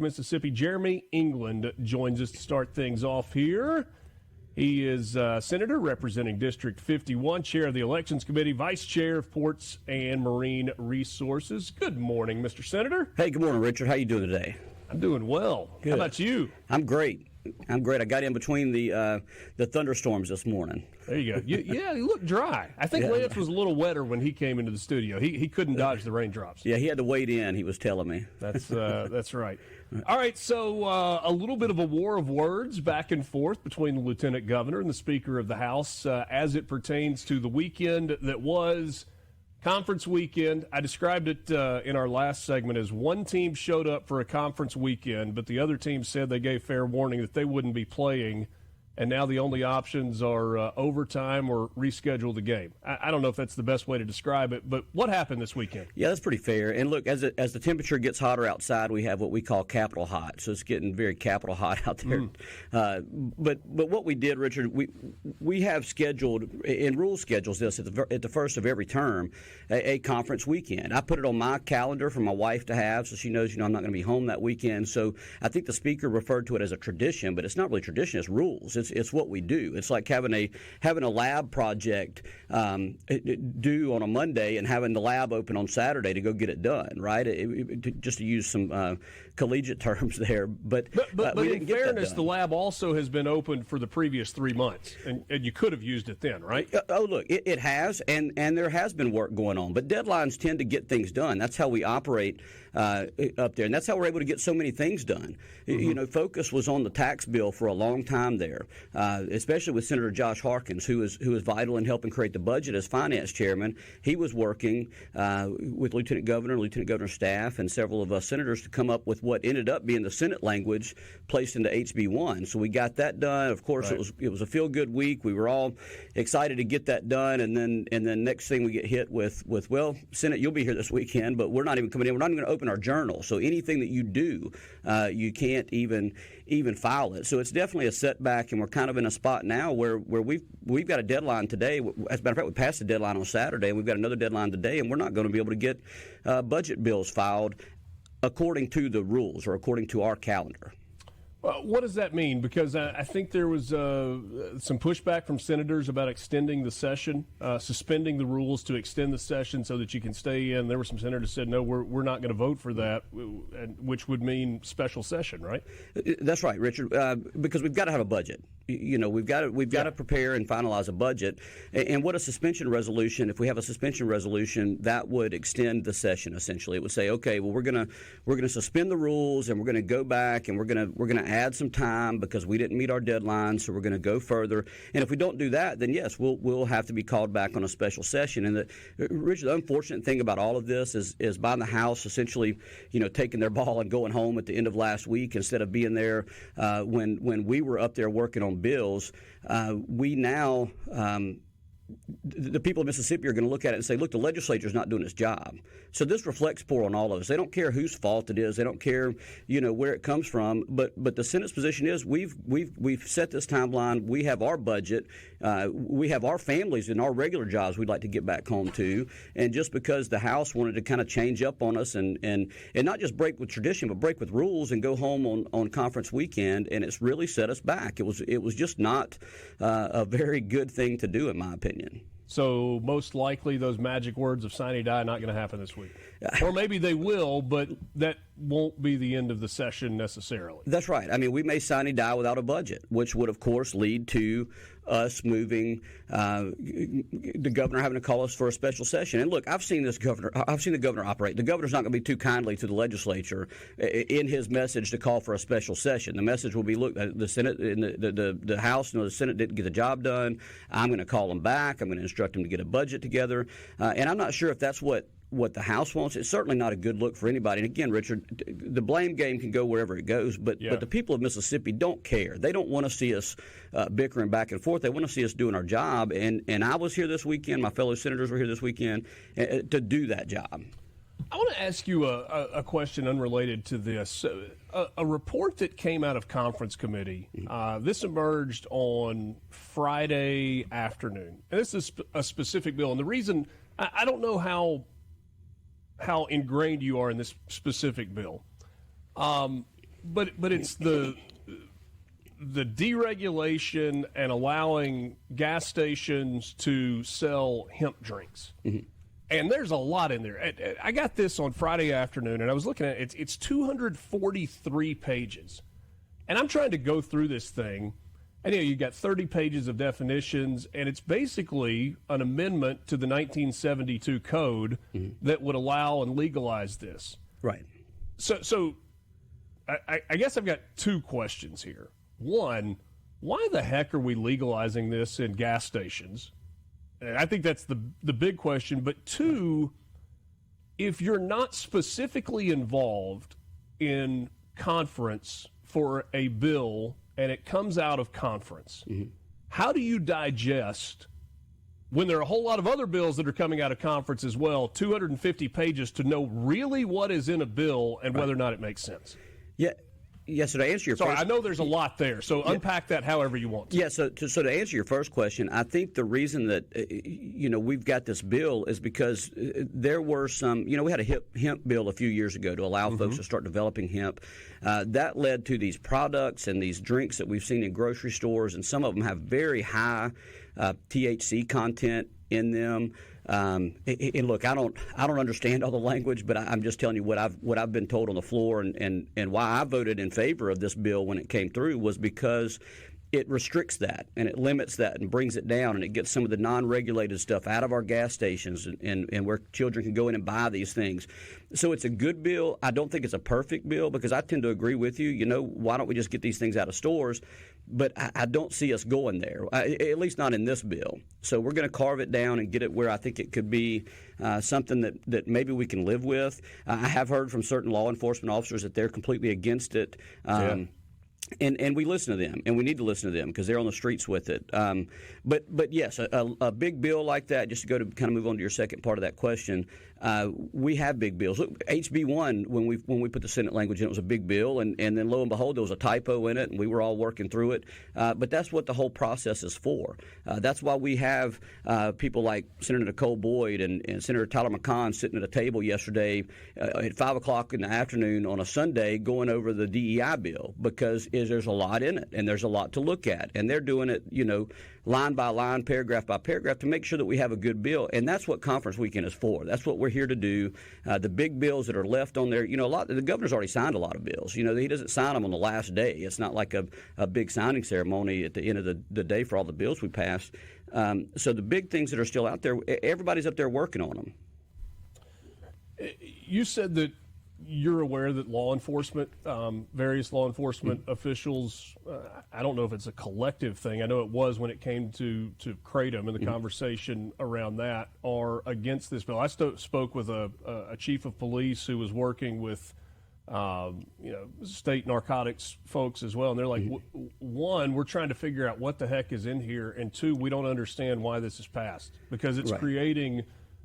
Mississippi. Jeremy England joins us to start things off here. He is Senator representing District 51, Chair of the Elections Committee, Vice Chair of Ports and Marine Resources. Good morning, Mr. Senator. Hey, good morning, Richard. How you doing today? I'm doing well. Good. How about you? I'm great. I got in between the thunderstorms this morning. There you go. You look dry. I think Lance was a little wetter when he came into the studio. He couldn't dodge the raindrops. Yeah, he had to wade in, he was telling me. That's right. All right, so a little bit of a war of words back and forth between the Lieutenant Governor and the Speaker of the House as it pertains to the weekend that was conference weekend. I described it in our last segment as one team showed up for a conference weekend, but the other team said they gave fair warning that they wouldn't be playing, and now the only options are overtime or reschedule the game. I don't know if that's the best way to describe it, but what happened this weekend? Yeah, that's pretty fair. And look, as the temperature gets hotter outside, we have what we call capital hot. So it's getting very capital hot out there. But what we did, Richard, we have scheduled, in rule schedules this at the first of every term, a conference weekend. I put it on my calendar for my wife to have, so she knows, I'm not going to be home that weekend. So I think the Speaker referred to it as a tradition, but it's not really tradition, it's rules. It's what we do. It's like having a lab project due on a Monday and having the lab open on Saturday to go get it done, right? Just to use some collegiate terms there. But in fairness, the lab also has been open for the previous 3 months, and you could have used it then, right? Look, it has, and there has been work going on. But deadlines tend to get things done. That's how we operate up there, and that's how we're able to get so many things done. Focus was on the tax bill for a long time there. Especially with Senator Josh Harkins, who is vital in helping create the budget as finance chairman. He was working with Lieutenant Governor's staff, and several of us senators to come up with what ended up being the Senate language placed into HB1. So we got that done. Of course, right. It was a feel-good week. We were all excited to get that done, and then next thing we get hit with well, Senate, you'll be here this weekend, but we're not even coming in. We're not even going to open our journal. So anything that you do, you can't even file it. So it's definitely a setback, and we're kind of in a spot now where we've got a deadline today. As a matter of fact, we passed the deadline on Saturday, and we've got another deadline today, and we're not going to be able to get budget bills filed according to the rules or according to our calendar. Well, what does that mean? Because I think there was some pushback from senators about extending the session, suspending the rules to extend the session so that you can stay in. There were some senators who said, no, we're not going to vote for that, which would mean special session, right? That's right, Richard, because we've got to have a budget. We've got to prepare and finalize a budget. And what a suspension resolution, if we have a suspension resolution, that would extend the session, essentially. It would say, okay, well, we're going to suspend the rules, and we're going to go back, and we're going to add some time because we didn't meet our deadline, so we're going to go further. And if we don't do that, then yes, we'll have to be called back on a special session. And Richard, the unfortunate thing about all of this is by the House essentially, taking their ball and going home at the end of last week instead of being there when we were up there working on bills. We now the people of Mississippi are going to look at it and say, look, the legislature is not doing its job. So this reflects poor on all of us. They don't care whose fault it is. They don't care, where it comes from. But the Senate's position is we've set this timeline. We have our budget. We have our families and our regular jobs we'd like to get back home to. And just because the House wanted to kind of change up on us and not just break with tradition, but break with rules and go home on conference weekend, and it's really set us back. It was just not a very good thing to do, in my opinion. So most likely those magic words of sine die not going to happen this week. Or maybe they will, but that won't be the end of the session necessarily. That's right. I mean, we may sine die without a budget, which would, of course, lead to us moving, the governor having to call us for a special session. And look, I've seen the governor operate. The governor's not going to be too kindly to the legislature in his message to call for a special session. The message will be, look, the Senate and the House and the Senate didn't get the job done. I'm going to call them back. I'm going to instruct them to get a budget together. And I'm not sure if that's what the House wants. It's certainly not a good look for anybody. And again, Richard, the blame game can go wherever it goes, but the people of Mississippi don't care. They don't want to see us bickering back and forth. They want to see us doing our job. And I was here this weekend. My fellow senators were here this weekend to do that job. I want to ask you a question unrelated to this. A report that came out of conference committee, this emerged on Friday afternoon. And this is a specific bill. And the reason, I don't know how ingrained you are in this specific bill. but it's the deregulation and allowing gas stations to sell hemp drinks. Mm-hmm. And there's a lot in there. I got this on Friday afternoon, and I was looking at it. It's 243 pages. And I'm trying to go through this thing. And you got 30 pages of definitions, and it's basically an amendment to the 1972 code that would allow and legalize this. Right. So I guess I've got two questions here. One, why the heck are we legalizing this in gas stations? And I think that's the big question. But two, if you're not specifically involved in conference for a bill and it comes out of conference, how do you digest, when there are a whole lot of other bills that are coming out of conference as well, 250 pages to know really what is in a bill and whether or not it makes sense? Yeah. Yes, so to answer your Sorry, first... I know there's a lot there, so unpack that however you want to. Yeah, so to answer your first question, I think the reason that we've got this bill is because there were some, we had a hemp bill a few years ago to allow folks to start developing hemp. That led to these products and these drinks that we've seen in grocery stores, and some of them have very high THC content in them. And look, I don't understand all the language, but I'm just telling you what I've been told on the floor, and why I voted in favor of this bill when it came through was because it restricts that and it limits that and brings it down, and it gets some of the non-regulated stuff out of our gas stations and where children can go in and buy these things. So it's a good bill. I don't think it's a perfect bill because I tend to agree with you. Why don't we just get these things out of stores? But I don't see us going there, at least not in this bill. So we're going to carve it down and get it where I think it could be something that maybe we can live with. I have heard from certain law enforcement officers that they're completely against it. And we listen to them, and we need to listen to them because they're on the streets with it. But yes, a big bill like that, just to go to kind of move on to your second part of that question, we have big bills. Look, HB1, when we put the Senate language in, it was a big bill, and then lo and behold, there was a typo in it, and we were all working through it. But that's what the whole process is for. That's why we have people like Senator Nicole Boyd and Senator Tyler McConn sitting at a table yesterday at 5 o'clock in the afternoon on a Sunday going over the DEI bill, because there's a lot in it, and there's a lot to look at. And they're doing it, line by line, paragraph by paragraph, to make sure that we have a good bill. And that's what conference weekend is for. That's what we're here to do. The big bills that are left on there, the governor's already signed a lot of bills. He doesn't sign them on the last day. It's not like a big signing ceremony at the end of the day for all the bills we passed. So the big things that are still out there, everybody's up there working on them. You said that you're aware that law enforcement, various law enforcement officials, I don't know if it's a collective thing. I know it was when it came to Kratom and the conversation around that, are against this bill. I spoke with a chief of police who was working with state narcotics folks as well, and they're like, one, we're trying to figure out what the heck is in here, and two, we don't understand why this is passed, because it's creating.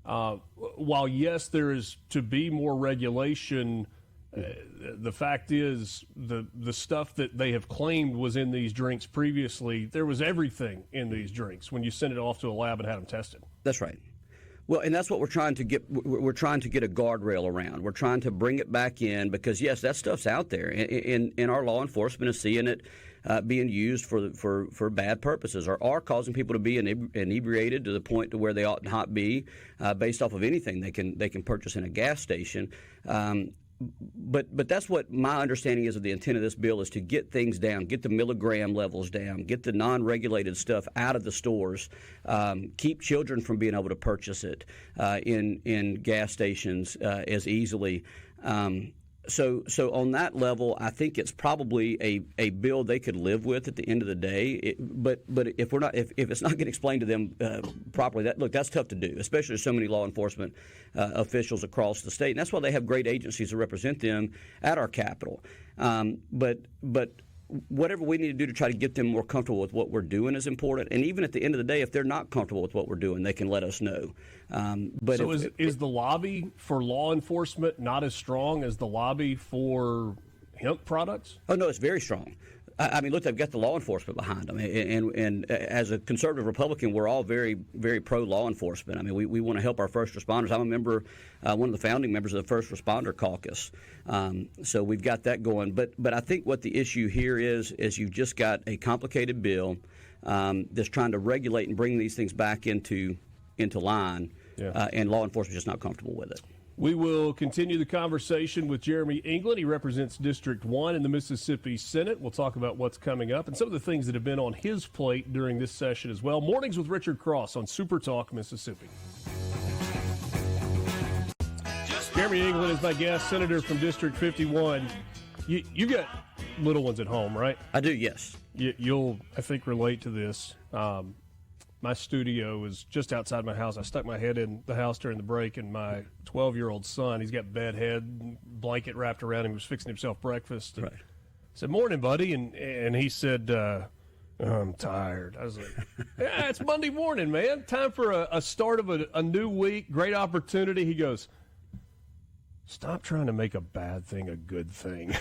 While yes, there is to be more regulation, the fact is the stuff that they have claimed was in these drinks previously, there was everything in these drinks when you sent it off to a lab and had them tested. That's right. Well, and that's what we're trying to get. We're trying to get a guardrail around. We're trying to bring it back in because, yes, that stuff's out there, and our law enforcement is seeing it being used for bad purposes, or are causing people to be inebriated to the point to where they ought not be, based off of anything they can purchase in a gas station. But that's what my understanding is of the intent of this bill, is to get things down, get the milligram levels down, get the non-regulated stuff out of the stores, keep children from being able to purchase it in gas stations as easily. So on that level, I think it's probably a bill they could live with at the end of the day. But if it's not getting explained to them properly, that's tough to do, especially there's so many law enforcement officials across the state, and that's why they have great agencies to represent them at our Capitol. But whatever we need to do to try to get them more comfortable with what we're doing is important. And even at the end of the day, if they're not comfortable with what we're doing, they can let us know. But so is the lobby for law enforcement not as strong as the lobby for hemp products? Oh, no, it's very strong. I mean, look, they've got the law enforcement behind them, and as a conservative Republican, we're all very, very pro law enforcement. I mean, we want to help our first responders. I'm a member, one of the founding members of the First Responder Caucus, so we've got that going. But I think what the issue here is you've just got a complicated bill that's trying to regulate and bring these things back into line, and law enforcement is just not comfortable with it. We will continue the conversation with Jeremy England. He represents District 1 in the Mississippi Senate. We'll talk about what's coming up and some of the things that have been on his plate during this session as well. Mornings with Richard Cross on SuperTalk Mississippi. Jeremy England is my guest, Senator from District 51. You got little ones at home, right? I do, yes. You'll, I think, relate to this. My studio is just outside my house. I stuck my head in the house during the break, and my 12-year-old son, he's got bed head, blanket wrapped around him, was fixing himself breakfast. Right. I said, "Morning, buddy," and he said, "I'm tired." I was like, "Yeah, it's Monday morning, man. Time for a start of a new week. Great opportunity." He goes, "Stop trying to make a bad thing a good thing."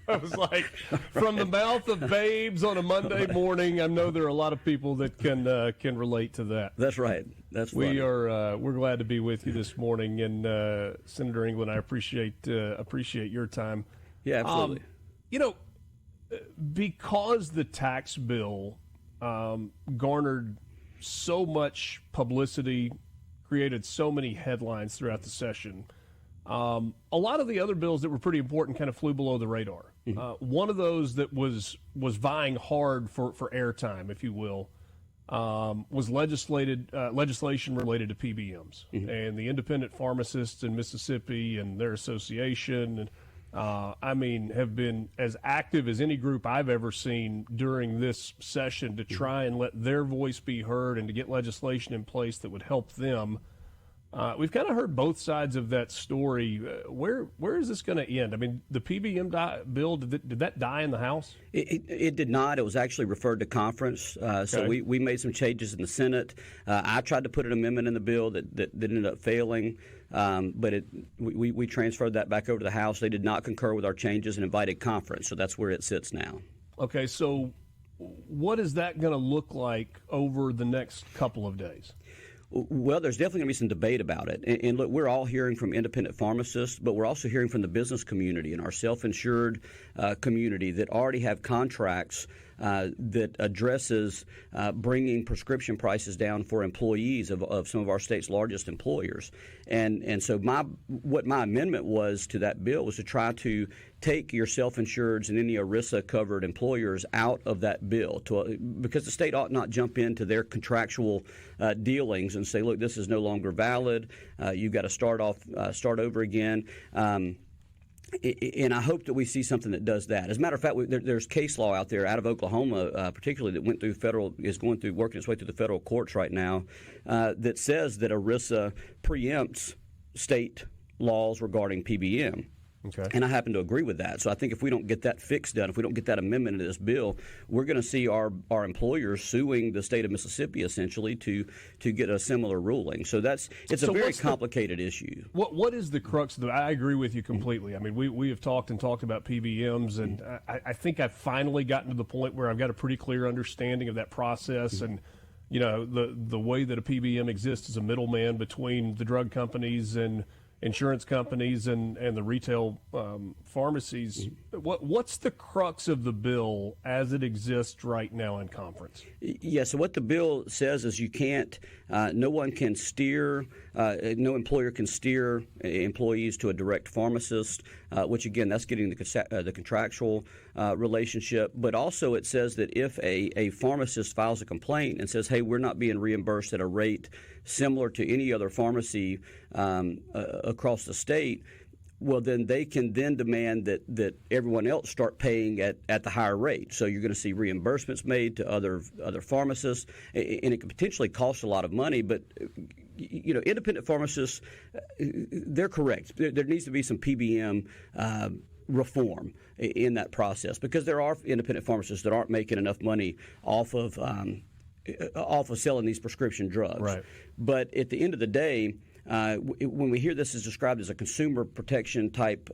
I was like, from the mouth of babes on a Monday morning, I know there are a lot of people that can relate to that. That's right. That's funny. We're glad to be with you this morning, and Senator England, I appreciate your time. Yeah, absolutely. Because the tax bill garnered so much publicity, created so many headlines throughout the session. A lot of the other bills that were pretty important kind of flew below the radar. Mm-hmm. One of those that was vying hard for airtime, if you will, was legislation related to PBMs. Mm-hmm. And the independent pharmacists in Mississippi and their association, have been as active as any group I've ever seen during this session to try and let their voice be heard and to get legislation in place that would help them. We've kind of heard both sides of that story. Where is this going to end? I mean, the PBM bill, did that die in the House? It did not. It was actually referred to conference. Okay. So we made some changes in the Senate. I tried to put an amendment in the bill that ended up failing, but we transferred that back over to the House. They did not concur with our changes and invited conference, so that's where it sits now. Okay, so what is that going to look like over the next couple of days? Well, there's definitely going to be some debate about it. And look, we're all hearing from independent pharmacists, but we're also hearing from the business community and our self-insured community that already have contracts that addresses bringing prescription prices down for employees of some of our state's largest employers. And so what my amendment was to that bill was to try to take your self-insureds and any ERISA-covered employers out of that bill because the state ought not jump into their contractual dealings and say, look, this is no longer valid. You've got to start over again. And I hope that we see something that does that. As a matter of fact, there's case law out there out of Oklahoma, particularly that is working its way through the federal courts right now, that says that ERISA preempts state laws regarding PBM. Okay. And I happen to agree with that. So I think if we don't get that fix done, if we don't get that amendment into this bill, we're going to see our employers suing the state of Mississippi essentially to get a similar ruling. So it's a very complicated issue. What is the crux of I agree with you completely. I mean, we have talked about PBMs, and I think I've finally gotten to the point where I've got a pretty clear understanding of that process and the way that a PBM exists as a middleman between the drug companies and insurance companies and the retail pharmacies. What's the crux of the bill as it exists right now in conference? Yeah, so what the bill says is you can't, no one can steer, no employer can steer employees to a direct pharmacist, which again, that's getting the contractual relationship. But also it says that if a pharmacist files a complaint and says, hey, we're not being reimbursed at a rate similar to any other pharmacy across the state, well, then they can then demand that everyone else start paying at the higher rate. So you're going to see reimbursements made to other pharmacists, and it could potentially cost a lot of money. But independent pharmacists, they're correct. There needs to be some PBM reform in that process because there are independent pharmacists that aren't making enough money off of selling these prescription drugs. Right. But at the end of the day, when we hear this is described as a consumer protection type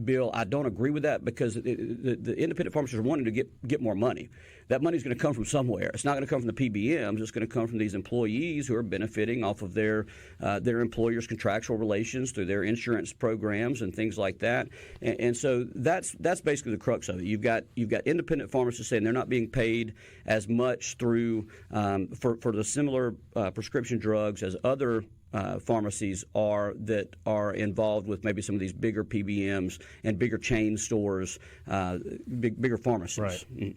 bill, I don't agree with that because the independent pharmacists are wanting to get more money. That money is going to come from somewhere. It's not going to come from the PBMs. It's going to come from these employees who are benefiting off of their employers' contractual relations through their insurance programs and things like that. And so that's basically the crux of it. You've got independent pharmacists saying they're not being paid as much through for the similar prescription drugs as other pharmacies that are involved with maybe some of these bigger PBMs and bigger chain stores, bigger pharmacies. Right.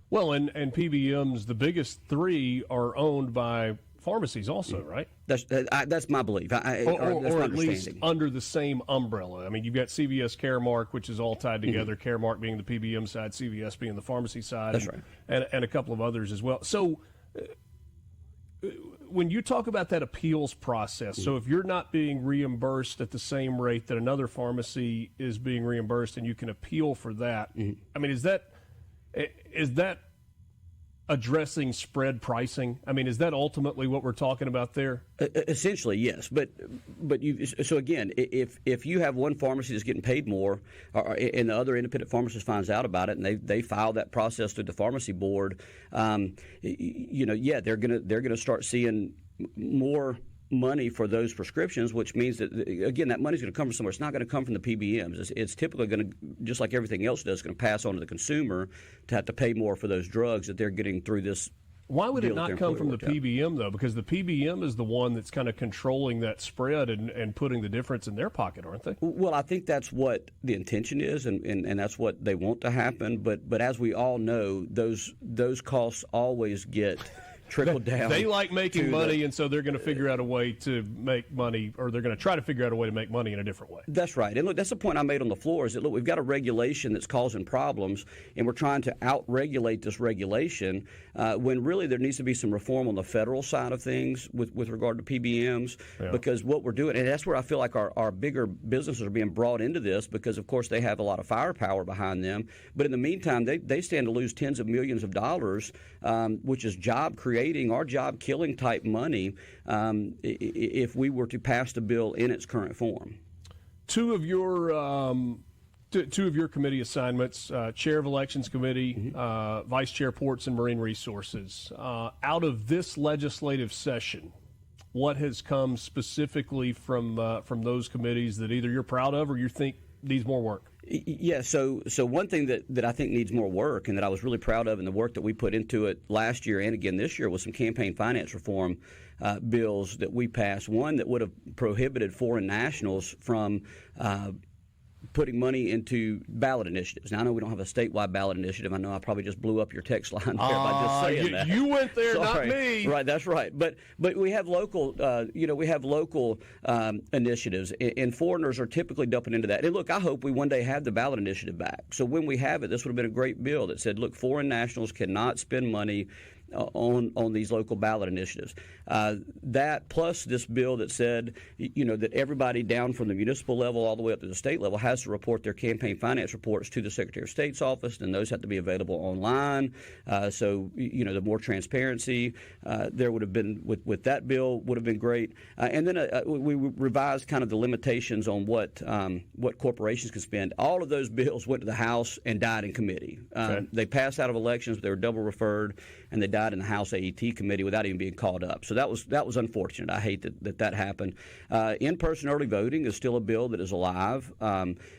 Well, and PBMs, the biggest three are owned by pharmacies also, right? That's my belief. Or my at least under the same umbrella. I mean, you've got CVS Caremark, which is all tied together, Caremark being the PBM side, CVS being the pharmacy side. That's right. And a couple of others as well. So when you talk about that appeals process, so if you're not being reimbursed at the same rate that another pharmacy is being reimbursed and you can appeal for that, I mean, is that addressing spread pricing? I mean, is that ultimately what we're talking about there? Essentially, yes. But so again, if you have one pharmacy that's getting paid more, and the other independent pharmacist finds out about it, and they file that process through the pharmacy board, they're gonna start seeing more money for those prescriptions, which means that, again, that money's going to come from somewhere. It's not going to come from the PBMs. It's typically going to, just like everything else does, going to pass on to the consumer to have to pay more for those drugs that they're getting through this. Why would it not come from the PBM, though? Because the PBM is the one that's kind of controlling that spread and putting the difference in their pocket, aren't they? Well, I think that's what the intention is, and that's what they want to happen. But as we all know, those costs always get trickle down. They like making money, and so they're going to figure out a way to make money, or they're going to try to figure out a way to make money in a different way. That's right. And look, that's the point I made on the floor is that, look, we've got a regulation that's causing problems, and we're trying to out-regulate this regulation when really there needs to be some reform on the federal side of things with regard to PBMs, because what we're doing, and that's where I feel like our bigger businesses are being brought into this because, of course, they have a lot of firepower behind them. But in the meantime, they stand to lose tens of millions of dollars, which is job creating or job killing type money if we were to pass the bill in its current form. Two of your committee assignments, Chair of Elections Committee, Vice Chair Ports and Marine Resources. Out of this legislative session, what has come specifically from those committees that either you're proud of or you think needs more work? Yeah, so one thing that I think needs more work and that I was really proud of in the work that we put into it last year and again this year was some campaign finance reform bills that we passed. One that would have prohibited foreign nationals from putting money into ballot initiatives. Now, I know we don't have a statewide ballot initiative. I know I probably just blew up your text line there by just saying that. You went there, Sorry. not me. Right, that's right. But we have local, initiatives, and foreigners are typically dumping into that. And look, I hope we one day have the ballot initiative back. So when we have it, this would have been a great bill that said, look, foreign nationals cannot spend money on these local ballot initiatives. That plus this bill that said, that everybody down from the municipal level all the way up to the state level has to report their campaign finance reports to the Secretary of State's office, and those have to be available online. So, the more transparency there would have been with that bill would have been great. And then we revised kind of the limitations on what corporations can spend. All of those bills went to the House and died in committee. Okay. They passed out of elections, but they were double referred, and they died in the House AET committee without even being called up. So that was unfortunate. I hate that happened. In-person early voting is still a bill that is alive.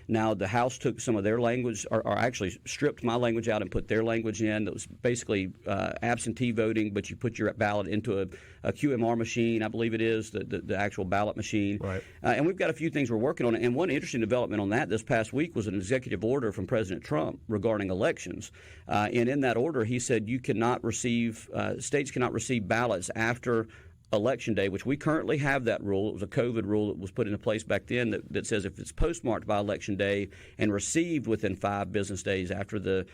Now the House took some of their language, or actually stripped my language out and put their language in. That was basically absentee voting, but you put your ballot into a QMR machine, I believe it is, the actual ballot machine. Right. And we've got a few things we're working on. And one interesting development on that this past week was an executive order from President Trump regarding elections. And in that order, he said states cannot receive ballots after Election Day, which we currently have that rule. It was a COVID rule that was put into place back then that says if it's postmarked by Election Day and received within 5 business days after the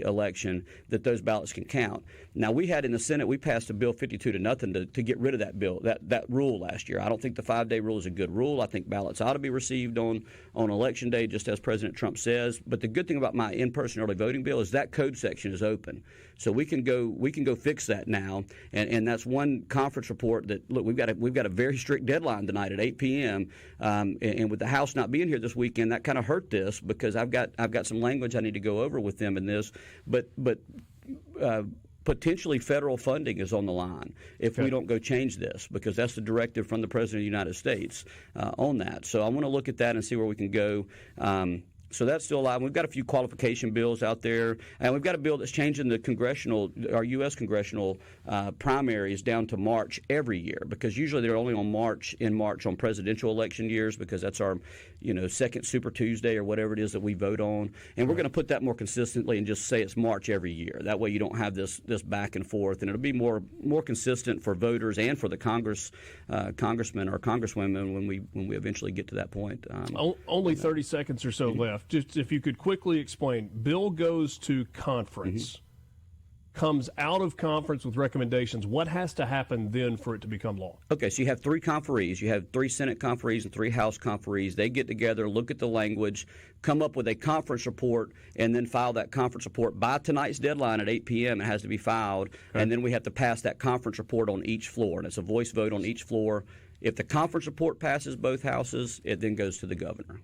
election, that those ballots can count. Now, we had in the Senate, we passed a bill 52-0 to get rid of that bill, that rule last year. I don't think the 5-day rule is a good rule. I think ballots ought to be received on Election Day, just as President Trump says. But the good thing about my in-person early voting bill is that code section is open. So we can go fix that now, and that's one conference conference report that, look, we've got a very strict deadline tonight at 8 p.m. And with the House not being here this weekend, that kind of hurt this because I've got some language I need to go over with them in this, but potentially federal funding is on the line if we don't go change this, because that's the directive from the President of the United States on that. So I want to look at that and see where we can go. So that's still alive. We've got a few qualification bills out there, and we've got a bill that's changing our U.S. congressional primaries down to March every year, because usually they're only in March on presidential election years, because that's our second Super Tuesday or whatever it is that we vote on. And we're going to put that more consistently and just say it's March every year. That way you don't have this back and forth, and it'll be more consistent for voters and for the congressmen or congresswomen when we eventually get to that point. Only 30 seconds or so left. Just if you could quickly explain, bill goes to conference, comes out of conference with recommendations. What has to happen then for it to become law? Okay, so you have 3 conferees. You have 3 Senate conferees and 3 House conferees. They get together, look at the language, come up with a conference report, and then file that conference report by tonight's deadline at 8 p.m. It has to be filed, and then we have to pass that conference report on each floor, and it's a voice vote on each floor. If the conference report passes both houses, it then goes to the governor.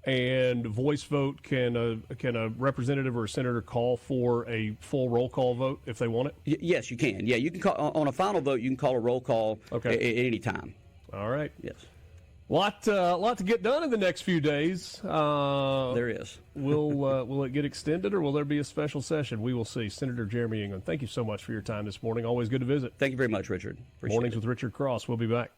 And voice vote, can a representative or a senator call for a full roll call vote if they want it? Yes, you can. Yeah, you can call on a final vote. You can call a roll call at any time. All right. Yes. Lot to get done in the next few days. There is. Will it get extended, or will there be a special session? We will see. Senator Jeremy England, thank you so much for your time this morning. Always good to visit. Thank you very much, Richard. Mornings with Richard Cross. We'll be back.